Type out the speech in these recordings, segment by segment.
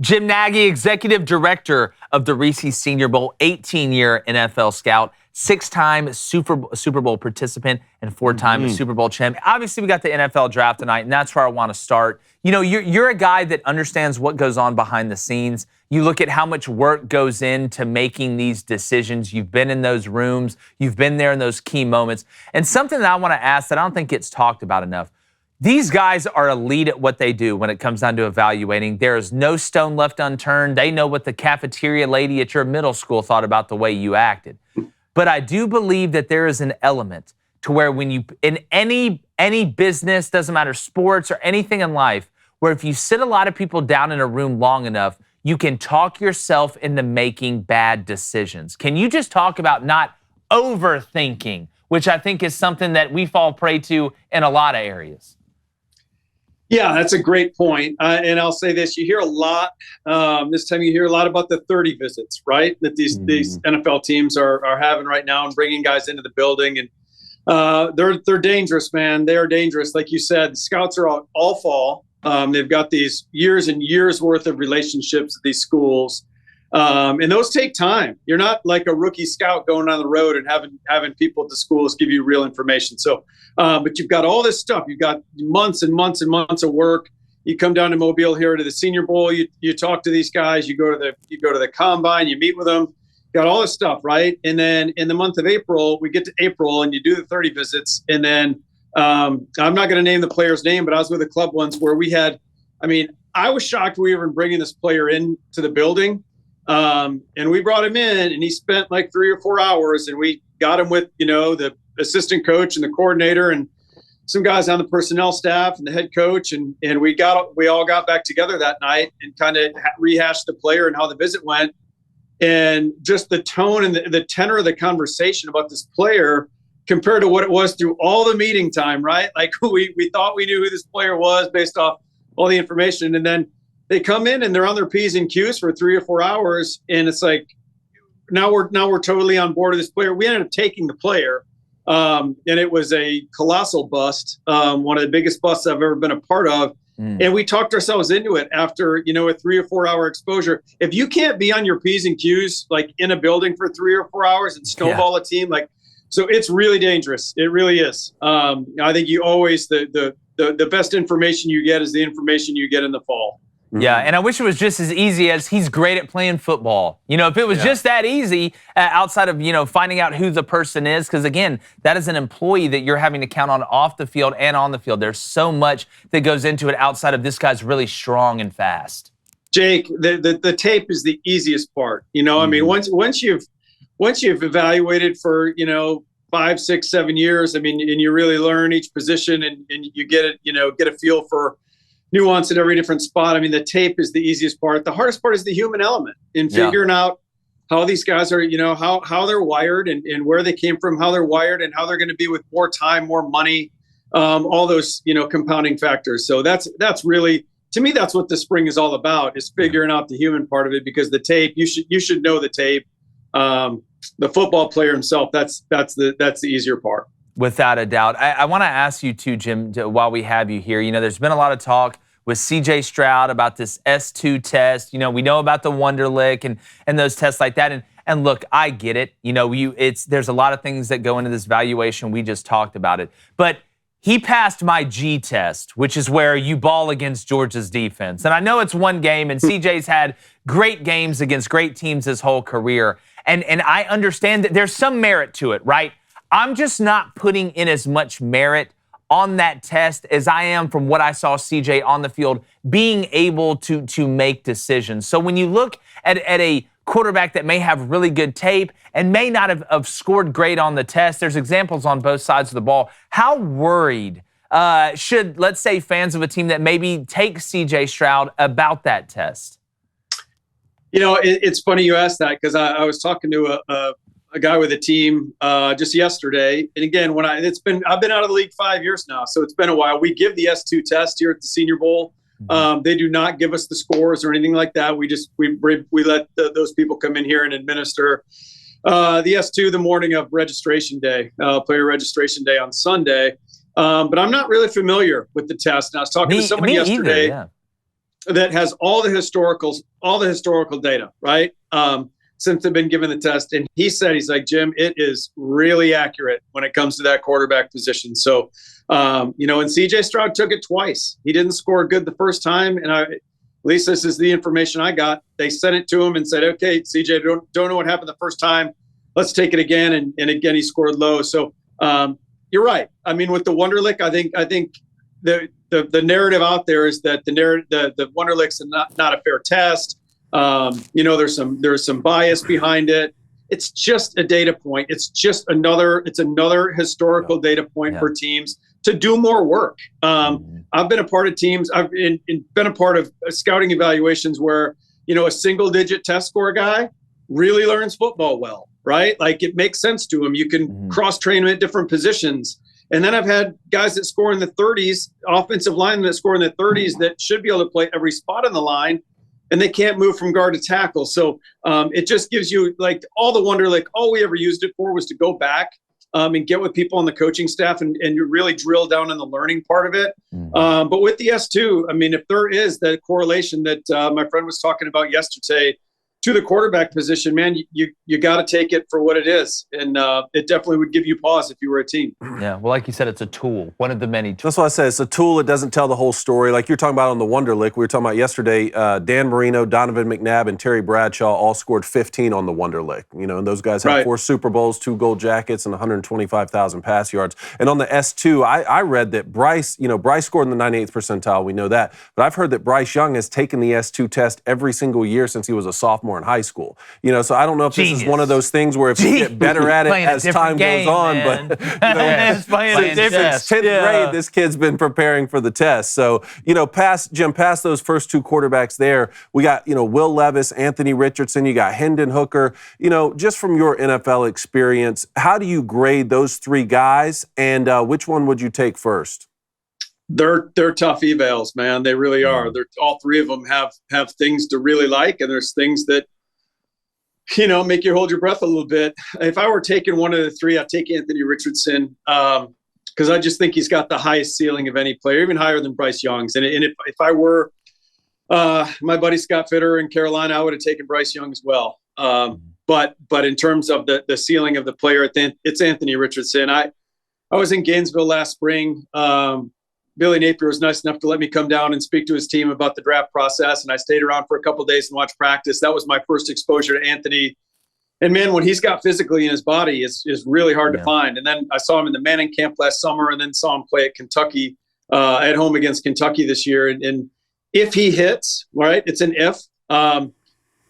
Jim Nagy, Executive Director of the Reese Senior Bowl, 18-year NFL scout, 6-time Super Bowl participant, and 4-time Super Bowl champ. Obviously, we got the NFL draft tonight, and that's where I want to start. You know, you're a guy that understands what goes on behind the scenes. You look at how much work goes into making these decisions. You've been in those rooms. You've been there in those key moments. And something that I want to ask that I don't think gets talked about enough. These guys are elite at what they do when it comes down to evaluating. There is no stone left unturned. They know what the cafeteria lady at your middle school thought about the way you acted. But I do believe that there is an element to where when you, in any business, doesn't matter, sports or anything in life, where if you sit a lot of people down in a room long enough, you can talk yourself into making bad decisions. Can you just talk about not overthinking, which I think is something that we fall prey to in a lot of areas? Yeah, that's a great point. And I'll say this, you hear a lot, this time you hear a lot about the 30 visits, right? That these NFL teams are having right now and bringing guys into the building. And they're dangerous, man. They are dangerous. Like you said, the scouts are all fall. They've got these years and years worth of relationships at these schools. And those take time. You're not like a rookie scout going on the road and having people at the schools give you real information. So, but you've got all this stuff. You've got months and months and months of work. You come down to Mobile here to the Senior Bowl. You talk to these guys. You go to the combine. You meet with them. Got all this stuff, right? And then in the month of April, we get to April, and you do the 30 visits. And then I'm not going to name the player's name, but I was with a club once where we had. I mean, I was shocked we were bringing this player into the building. And we brought him in, and he spent like 3 or 4 hours, and we got him with, the assistant coach and the coordinator and some guys on the personnel staff and the head coach. And we all got back together that night and kind of rehashed the player and how the visit went. And just the tone and the tenor of the conversation about this player compared to what it was through all the meeting time, right? Like we thought we knew who this player was based off all the information. And then they come in and they're on their P's and Q's for 3 or 4 hours. And it's like, now we're totally on board with this player. We ended up taking the player. And it was a colossal bust. One of the biggest busts I've ever been a part of. And we talked ourselves into it after, a 3 or 4 hour exposure. If you can't be on your P's and Q's, like in a building for 3 or 4 hours and snowball a team, so it's really dangerous. It really is. I think you always, the best information you get is the information you get in the fall. Yeah, and I wish it was just as easy as he's great at playing football. If it was just that easy outside of, finding out who the person is, because again, that is an employee that you're having to count on off the field and on the field. There's so much that goes into it outside of this guy's really strong and fast. Jake, the tape is the easiest part. I mean, once you've evaluated for, 5, 6, 7 years, I mean, and you really learn each position and you get it, get a feel for nuance at every different spot. I mean, the tape is the easiest part. The hardest part is the human element in figuring out how these guys are, how they're wired and where they came from, how they're wired and how they're going to be with more time, more money, all those, compounding factors. So that's really, to me, that's what the spring is all about, is figuring out the human part of it, because the tape, you should know the tape. The football player himself, that's the easier part. Without a doubt. I want to ask you too, Jim, while we have you here, there's been a lot of talk with C.J. Stroud about this S2 test. We know about the Wonderlic and those tests like that. And look, I get it. There's a lot of things that go into this valuation. We just talked about it. But he passed my G test, which is where you ball against Georgia's defense. And I know it's one game, and CJ's had great games against great teams his whole career. And I understand that there's some merit to it, right? I'm just not putting in as much merit on that test as I am from what I saw CJ on the field being able to make decisions. So when you look at a quarterback that may have really good tape and may not have scored great on the test, there's examples on both sides of the ball. How worried should, let's say, fans of a team that maybe take CJ Stroud about that test? It's funny you asked that, because I was talking to a guy with a team just yesterday. And again, I've been out of the league 5 years now, so it's been a while. We give the S2 test here at the Senior Bowl. They do not give us the scores or anything like that. We let those people come in here and administer the S2 the morning of registration day, player registration day on Sunday. But I'm not really familiar with the test. And I was talking to someone yesterday. Either, yeah. that has all the historical data, right? Since they've been given the test. And he said, he's like, Jim, it is really accurate when it comes to that quarterback position. So, and CJ Stroud took it twice. He didn't score good the first time. And at least this is the information I got. They sent it to him and said, okay, CJ, don't know what happened the first time. Let's take it again. And again, he scored low. So you're right. I mean, with the Wonderlic, I think the narrative out there is that the Wonderlic's not a fair test. There's some bias behind it. It's just a data point. It's another historical data point for teams to do more work. I've been a part of teams. I've been a part of scouting evaluations where, a single digit test score guy really learns football well, right? Like it makes sense to him. You can cross train him at different positions. And then I've had guys that score in the 30s, offensive linemen that score in the 30s that should be able to play every spot on the line, and they can't move from guard to tackle. So it just gives you like all the Wonderlic. All we ever used it for was to go back and get with people on the coaching staff and you really drill down on the learning part of it. But with the S2, I mean, if there is that correlation that my friend was talking about yesterday to the quarterback position, man, you got to take it for what it is. And it definitely would give you pause if you were a team. Yeah, well, like you said, it's a tool, one of the many tools. That's what I said. It's a tool. It doesn't tell the whole story. Like you're talking about on the Wonderlic, we were talking about yesterday, Dan Marino, Donovan McNabb, and Terry Bradshaw all scored 15 on the Wonderlic. And those guys have 4 Super Bowls, 2 gold jackets, and 125,000 pass yards. And on the S2, I read that Bryce scored in the 98th percentile. We know that. But I've heard that Bryce Young has taken the S2 test every single year since he was a sophomore in high school. So I don't know if this is one of those things where if you get better at it as time goes on, man. but Since 10th grade, this kid's been preparing for the test. So, past those first 2 quarterbacks there, we got, Will Levis, Anthony Richardson, you got Hendon Hooker. Just from your NFL experience, how do you grade those 3 guys, and which one would you take first? They're tough evals, man. They really are. All 3 of them have things to really like, and there's things that make you hold your breath a little bit. If I were taking one of the 3, I'd take Anthony Richardson because I just think he's got the highest ceiling of any player, even higher than Bryce Young's. And if I were my buddy Scott Fitter in Carolina, I would have taken Bryce Young as well. But in terms of the ceiling of the player, it's Anthony Richardson. I was in Gainesville last spring. Billy Napier was nice enough to let me come down and speak to his team about the draft process. And I stayed around for a couple of days and watched practice. That was my first exposure to Anthony. And man, what he's got physically in his body is really hard to find. And then I saw him in the Manning camp last summer and then saw him play at Kentucky, at home against Kentucky this year. And if he hits, right, it's an if.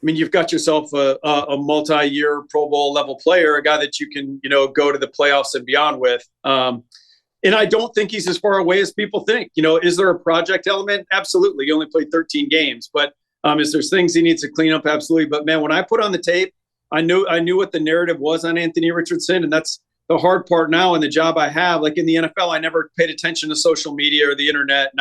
You've got yourself a multi-year Pro Bowl level player, a guy that you can, go to the playoffs and beyond with. And I don't think he's as far away as people think. Is there a project element? Absolutely. He only played 13 games. But is there things he needs to clean up? Absolutely. But, man, when I put on the tape, I knew what the narrative was on Anthony Richardson. And that's the hard part now in the job I have. Like in the NFL, I never paid attention to social media or the internet.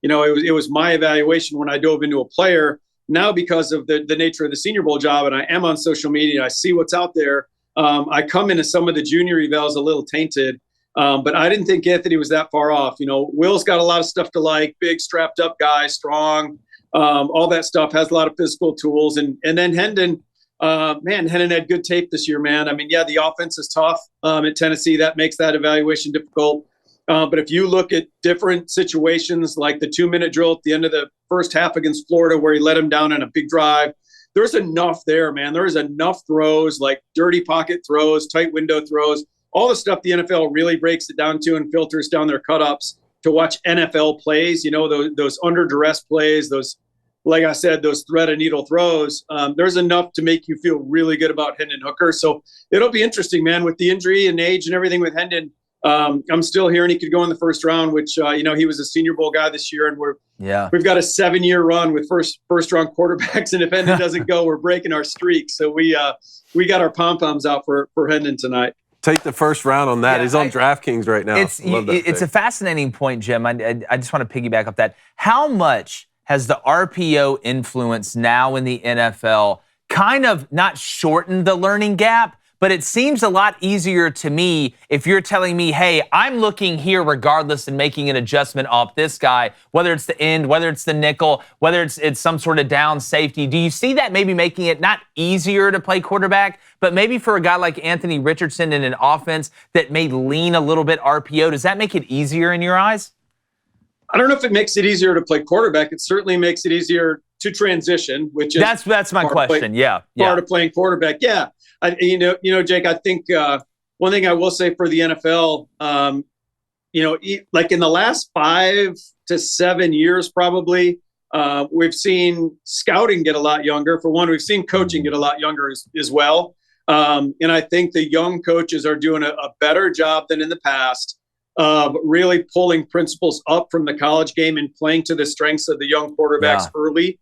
It was my evaluation when I dove into a player. Now, because of the nature of the Senior Bowl job, and I am on social media, I see what's out there. I come into some of the junior evals a little tainted. But I didn't think Anthony was that far off. Will's got a lot of stuff to like, big strapped up guy, strong, all that stuff, has a lot of physical tools. And then Hendon, Hendon had good tape this year, man. The offense is tough at Tennessee. That makes that evaluation difficult. But if you look at different situations like the 2-minute drill at the end of the first half against Florida where he let him down on a big drive, there's enough there, man. There is enough throws, like dirty pocket throws, tight window throws, all the stuff the NFL really breaks it down to and filters down their cut-ups to watch NFL plays, those under duress plays, those, like I said, those thread and needle throws. There's enough to make you feel really good about Hendon Hooker. So it'll be interesting, man, with the injury and age and everything with Hendon. I'm still hearing he could go in the first round, which, he was a Senior Bowl guy this year. And we've got a 7-year run with first round quarterbacks. And if Hendon doesn't go, we're breaking our streak. So we got our pom-poms out for Hendon tonight. Take the first round on that. He's on DraftKings right now. It's a fascinating point, Jim. I just want to piggyback off that. How much has the RPO influence now in the NFL kind of not shortened the learning gap, but it seems a lot easier to me if you're telling me, hey, I'm looking here regardless and making an adjustment off this guy, whether it's the end, whether it's the nickel, whether it's some sort of down safety. Do you see that maybe making it not easier to play quarterback, but maybe for a guy like Anthony Richardson in an offense that may lean a little bit RPO, does that make it easier in your eyes? I don't know if it makes it easier to play quarterback. It certainly makes it easier to transition, which is that's my question. Part of playing quarterback. Yeah. You know, Jake, I think one thing I will say for the NFL, like in the last 5 to 7 years, probably, we've seen scouting get a lot younger. For one, we've seen coaching get a lot younger as well. And I think the young coaches are doing a better job than in the past of really pulling principles up from the college game and playing to the strengths of the young quarterbacks early,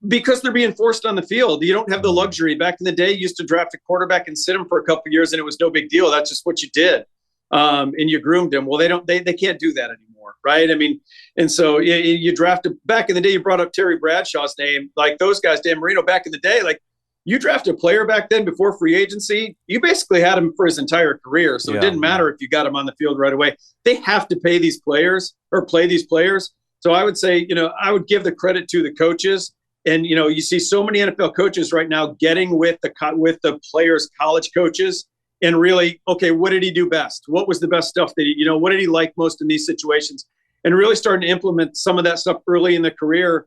because they're being forced on the field. You don't have the luxury. Back in the day, you used to draft a quarterback and sit him for a couple of years and it was no big deal. That's just what you did. And you groomed him. Well, they can't do that anymore. Right. I mean, and so you drafted back in the day, you brought up Terry Bradshaw's name, like those guys, Dan Marino back in the day, like you drafted a player back then before free agency, you basically had him for his entire career. So it didn't matter if you got him on the field right away. They have to pay these players or play these players. So I would say, I would give the credit to the coaches. And, you see so many NFL coaches right now getting with the players' college coaches and really, okay, what did he do best? What was the best stuff that what did he like most in these situations? And really starting to implement some of that stuff early in the career,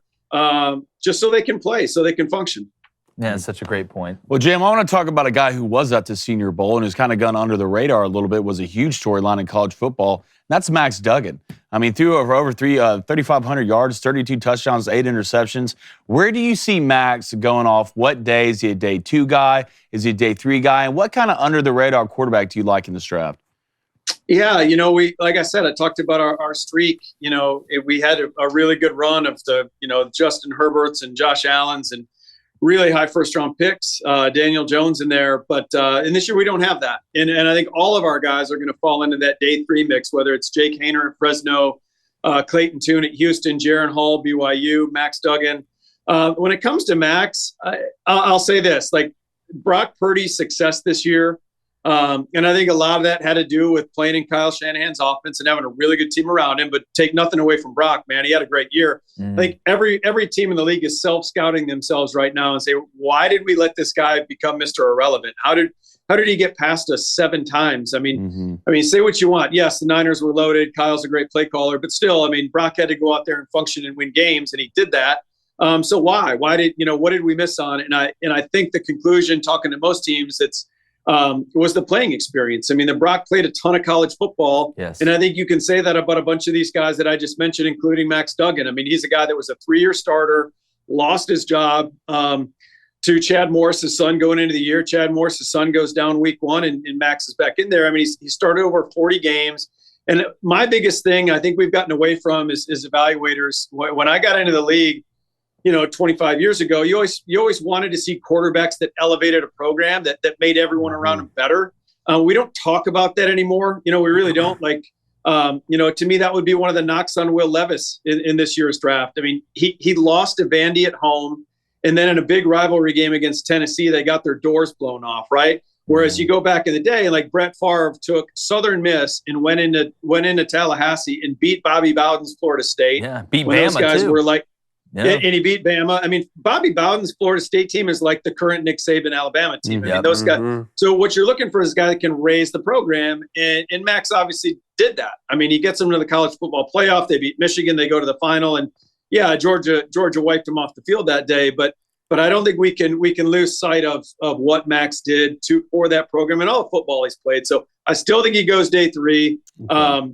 just so they can play, so they can function. Yeah, that's such a great point. Well, Jim, I want to talk about a guy who was at the Senior Bowl and who's kind of gone under the radar a little bit, was a huge storyline in college football. And that's Max Duggan. I mean, threw over 3,500 yards, 32 touchdowns, 8 interceptions. Where do you see Max going off? What day? Is he a day 2 guy? Is he a day 3 guy? And what kind of under the radar quarterback do you like in this draft? Yeah, like I said, I talked about our streak. We had a really good run of the, Justin Herberts and Josh Allens and really high first-round picks, Daniel Jones in there. But in this year, we don't have that. And I think all of our guys are going to fall into that day 3 mix, whether it's Jake Haener at Fresno, Clayton Tune at Houston, Jaron Hall, BYU, Max Duggan. When it comes to Max, I'll say this, like Brock Purdy's success this year, and I think a lot of that had to do with playing in Kyle Shanahan's offense and having a really good team around him, but take nothing away from Brock, man. He had a great year. I think every team in the league is self-scouting themselves right now and say, why did we let this guy become Mr. Irrelevant? How did he get past us 7 times? I mean, say what you want. Yes, the Niners were loaded. Kyle's a great play caller, but still, I mean, Brock had to go out there and function and win games, and he did that. So why? Why did what did we miss on? And I think the conclusion, talking to most teams, was the playing experience. I mean, the Brock played a ton of college football. Yes. And I think you can say that about a bunch of these guys that I just mentioned, including Max Duggan. I mean, he's a guy that was a 3-year starter, lost his job to Chad Morris's son going into the year. Chad Morris's son goes down week 1 and Max is back in there. I mean, he started over 40 games. And my biggest thing I think we've gotten away from is evaluators. When I got into the league, 25 years ago, you always wanted to see quarterbacks that elevated a program that made everyone around them better. We don't talk about that anymore. We really don't. Like, to me, that would be one of the knocks on Will Levis in this year's draft. I mean, he lost to Vandy at home, and then in a big rivalry game against Tennessee, they got their doors blown off, right? Whereas you go back in the day, like Brett Favre took Southern Miss and went into Tallahassee and beat Bobby Bowden's Florida State. Yeah, beat when Bama those guys too. were like. Yeah. And he beat Bama. I mean, Bobby Bowden's Florida State team is like the current Nick Saban Alabama team. I mean, those guys. So what you're looking for is a guy that can raise the program, and Max obviously did that. I mean, he gets them to the college football playoff. They beat Michigan. They go to the final, and yeah, Georgia wiped him off the field that day. But I don't think we can lose sight of what Max did for that program and all the football he's played. So I still think he goes day 3. Okay.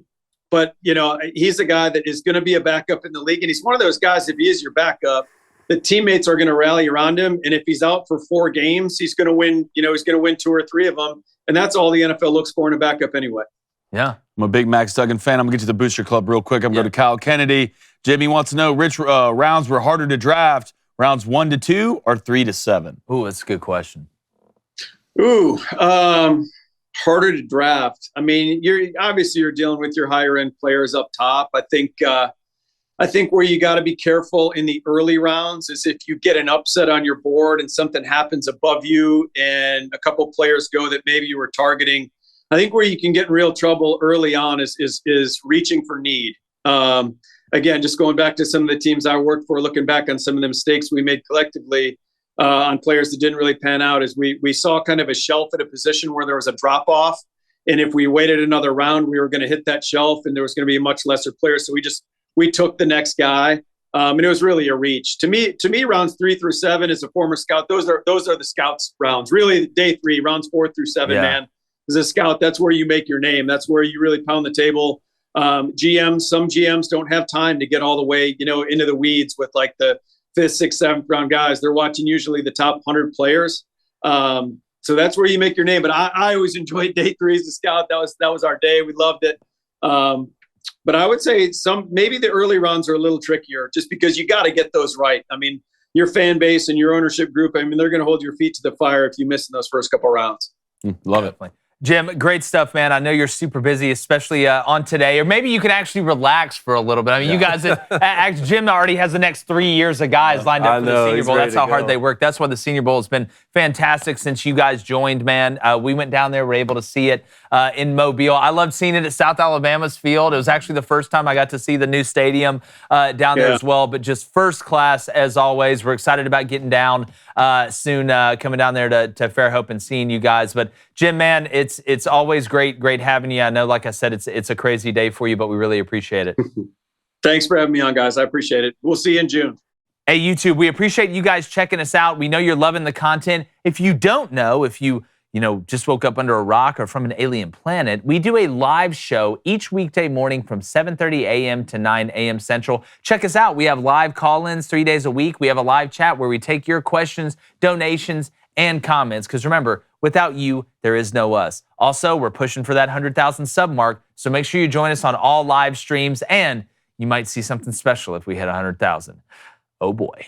But, he's a guy that is going to be a backup in the league. And he's one of those guys, if he is your backup, the teammates are going to rally around him. And if he's out for 4 games, he's going to win, he's going to win 2 or 3 of them. And that's all the NFL looks for in a backup anyway. Yeah. I'm a big Max Duggan fan. I'm going to get to the Booster Club real quick. I'm going to go to Kyle Kennedy. Jimmy wants to know which rounds were harder to draft, rounds 1 to 2 or 3 to 7? Ooh, that's a good question. Ooh, harder to draft. I mean, you're dealing with your higher end players up top. I think I think where you got to be careful in the early rounds is if you get an upset on your board and something happens above you and a couple players go that maybe you were targeting. I think where you can get in real trouble early on is reaching for need. Again, just going back to some of the teams I worked for, looking back on some of the mistakes we made collectively on players that didn't really pan out, is we saw kind of a shelf at a position where there was a drop off. And if we waited another round, we were going to hit that shelf and there was going to be a much lesser player. So we took the next guy, and it was really a reach. To me, rounds 3 through 7 as a former scout, those are the scouts rounds. Really, day 3, rounds 4 through 7, man. As a scout, that's where you make your name. That's where you really pound the table. Some GMs don't have time to get all the way, into the weeds with like the 5th, 6th, 7th round guys. They're watching usually the top 100 players. So that's where you make your name. But I always enjoyed day 3 as a scout. That was our day. We loved it. But I would say maybe the early rounds are a little trickier just because you got to get those right. I mean, your fan base and your ownership group, they're going to hold your feet to the fire if you miss in those first couple rounds. Love it. Jim, great stuff, man. I know you're super busy, especially on today. Or maybe you can actually relax for a little bit. I mean, you guys, Jim already has the next 3 years of guys lined up for the Senior Bowl. That's how hard they work. That's why the Senior Bowl has been fantastic since you guys joined, man. We went down there, were able to see it in Mobile. I loved seeing it at South Alabama's field. It was actually the first time I got to see the new stadium down there as well. But just first class, as always. We're excited about getting down soon, coming down there to Fairhope and seeing you guys. But Jim, man, it's always great having you. I know, like I said, it's a crazy day for you, but we really appreciate it. Thanks for having me on, guys. I appreciate it. We'll see you in June. Hey, YouTube, we appreciate you guys checking us out. We know you're loving the content. If you don't know, if you just woke up under a rock or from an alien planet, we do a live show each weekday morning from 7:30 a.m. to 9 a.m. Central. Check us out. We have live call-ins 3 days a week. We have a live chat where we take your questions, donations, and comments. Because remember, without you, there is no us. Also, we're pushing for that 100,000 sub mark, so make sure you join us on all live streams, and you might see something special if we hit 100,000. Oh boy.